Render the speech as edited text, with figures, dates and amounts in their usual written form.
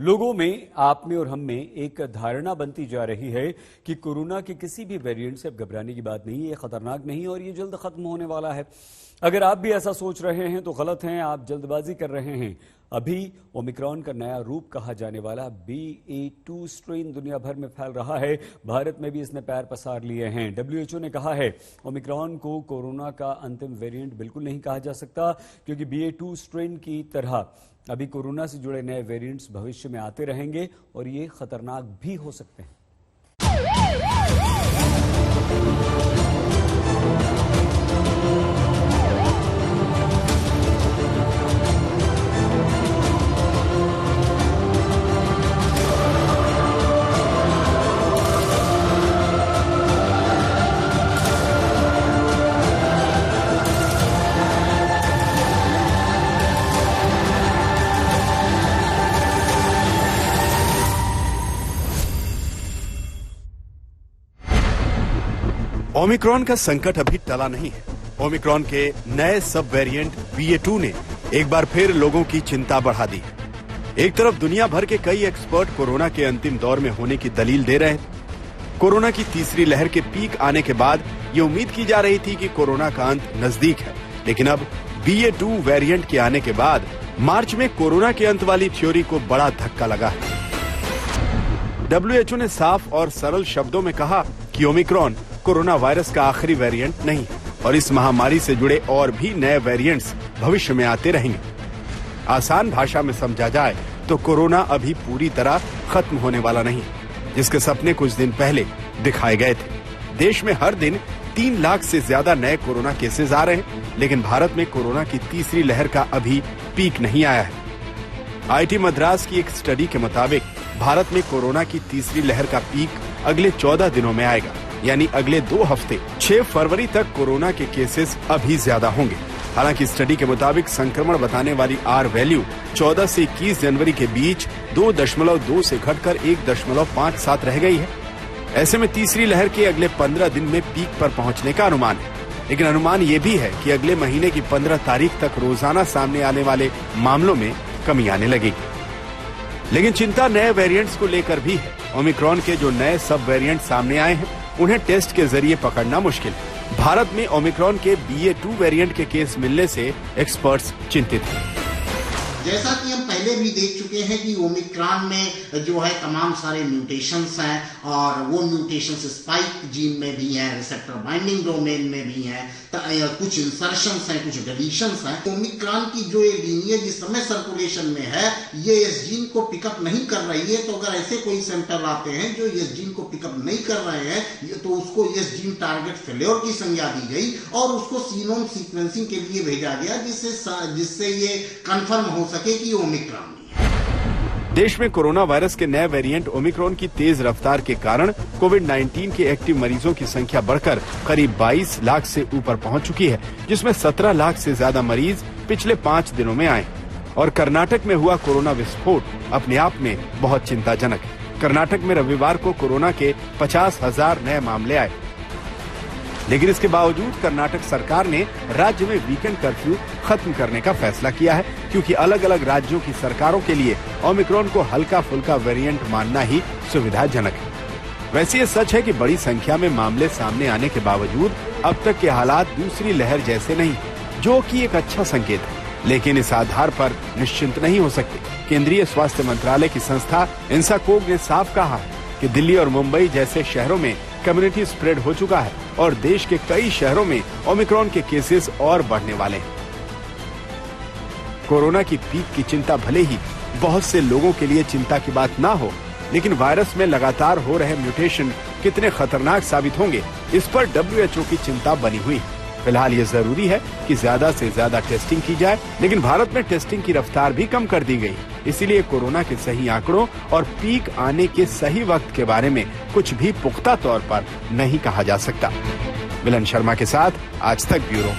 लोगों में, आप में और हम में एक धारणा बनती जा रही है कि कोरोना के किसी भी वेरिएंट से अब घबराने की बात नहीं है, खतरनाक नहीं है और ये जल्द खत्म होने वाला है। अगर आप भी ऐसा सोच रहे हैं तो गलत हैं, आप जल्दबाजी कर रहे हैं। अभी ओमिक्रॉन का नया रूप कहा जाने वाला BA.2 स्ट्रेन दुनिया भर में फैल रहा है। भारत में भी इसने पैर पसार लिए हैं। WHO ने कहा है ओमिक्रॉन को कोरोना का अंतिम वेरिएंट बिल्कुल नहीं कहा जा सकता, क्योंकि BA.2 स्ट्रेन की तरह अभी कोरोना से जुड़े नए वेरिएंट्स भविष्य में आते रहेंगे और ये खतरनाक भी हो सकते हैं। ओमिक्रॉन का संकट अभी टला नहीं है। ओमिक्रॉन के नए सब वेरिएंट BA.2 ने एक बार फिर लोगों की चिंता बढ़ा दी है। एक तरफ दुनिया भर के कई एक्सपर्ट कोरोना के अंतिम दौर में होने की दलील दे रहे हैं। कोरोना की तीसरी लहर के पीक आने के बाद ये उम्मीद की जा रही थी कि कोरोना का अंत नजदीक है, लेकिन अब BA.2 वेरिएंट के आने के बाद मार्च में कोरोना के अंत वाली थ्योरी को बड़ा धक्का लगा है। WHO ने साफ और सरल शब्दों में कहा कि ओमिक्रॉन कोरोना वायरस का आखिरी वेरिएंट नहीं और इस महामारी से जुड़े और भी नए वेरिएंट्स भविष्य में आते रहेंगे। आसान भाषा में समझा जाए तो कोरोना अभी पूरी तरह खत्म होने वाला नहीं, जिसके सपने कुछ दिन पहले दिखाए गए थे। देश में हर दिन 3 लाख से ज्यादा नए कोरोना केसेस आ रहे हैं, लेकिन भारत में कोरोना की तीसरी लहर का अभी पीक नहीं आया है। IIT मद्रास की एक स्टडी के मुताबिक भारत में कोरोना की तीसरी लहर का पीक अगले 14 दिनों में आएगा, यानी अगले 2 हफ्ते 6 फरवरी तक कोरोना के केसेस अभी ज्यादा होंगे। हालांकि स्टडी के मुताबिक संक्रमण बताने वाली R वैल्यू 14 से 21 जनवरी के बीच 2.2 से घटकर 1.57 रह गई है। ऐसे में तीसरी लहर के अगले 15 दिन में पीक पर पहुंचने का अनुमान है, लेकिन अनुमान ये भी है कि अगले महीने की 15 तारीख तक रोजाना सामने आने वाले मामलों में कमी आने लगेगी। लेकिन चिंता नए वेरिएंट्स को लेकर भी है। ओमिक्रॉन के जो नए सब वेरिएंट सामने आए हैं, उन्हें टेस्ट के जरिए पकड़ना मुश्किल है। भारत में ओमिक्रॉन के BA.2 वेरिएंट के केस मिलने से एक्सपर्ट्स चिंतित हैं। जैसा कि हम पहले भी देख चुके हैं कि ओमिक्रॉन में जो है तमाम सारे म्यूटेशंस हैं और वो म्यूटेशंस स्पाइक जीन में भी हैं, रिसेप्टर बाइंडिंग डोमेन में भी हैं, कुछ इंसर्शंस हैं, कुछ डिलीशंस हैं। ओमिक्रॉन की जो ये लीनिएज इस समय सर्कुलेशन में है, ये इस जीन को पिकअप नहीं कर रही है। तो अगर ऐसे कोई सैंपल आते हैं जो इस जीन को पिकअप नहीं कर रहे हैं, तो उसको इस जीन टारगेट फेल्योर की संज्ञा दी गई और उसको सीनोम सीक्वेंसिंग के लिए भेजा गया, जिससे ये कंफर्म हो सके कि ओमिक्रॉन नहीं है। देश में कोरोना वायरस के नए वेरिएंट ओमिक्रॉन की तेज रफ्तार के कारण कोविड-19 के एक्टिव मरीजों की संख्या बढ़कर करीब 22 लाख से ऊपर पहुंच चुकी है, जिसमें 17 लाख से ज्यादा मरीज पिछले 5 दिनों में आए। और कर्नाटक में हुआ कोरोना विस्फोट अपने आप में बहुत चिंताजनक है। कर्नाटक में रविवार को कोरोना के 50,000 नए मामले आए, लेकिन इसके बावजूद कर्नाटक सरकार ने राज्य में वीकेंड कर्फ्यू खत्म करने का फैसला किया है, क्योंकि अलग अलग राज्यों की सरकारों के लिए ओमिक्रॉन को हल्का फुल्का वेरिएंट मानना ही सुविधाजनक है। वैसे ये सच है कि बड़ी संख्या में मामले सामने आने के बावजूद अब तक के हालात दूसरी लहर जैसे नहीं, जो कि एक अच्छा संकेत है, लेकिन इस आधार पर निश्चिंत नहीं हो सकते। केंद्रीय स्वास्थ्य मंत्रालय की संस्था इंसाकोग ने साफ कहा है कि दिल्ली और मुंबई जैसे शहरों में कम्युनिटी स्प्रेड हो चुका है और देश के कई शहरों में ओमिक्रॉन के केसेस और बढ़ने वाले हैं। कोरोना की पीक की चिंता भले ही बहुत से लोगों के लिए चिंता की बात ना हो, लेकिन वायरस में लगातार हो रहे म्यूटेशन कितने खतरनाक साबित होंगे, इस पर WHO की चिंता बनी हुई है। फिलहाल ये जरूरी है कि ज्यादा से ज्यादा टेस्टिंग की जाए, लेकिन भारत में टेस्टिंग की रफ्तार भी कम कर दी गई। इसीलिए कोरोना के सही आंकड़ों और पीक आने के सही वक्त के बारे में कुछ भी पुख्ता तौर पर नहीं कहा जा सकता। मिलन शर्मा के साथ आज तक ब्यूरो।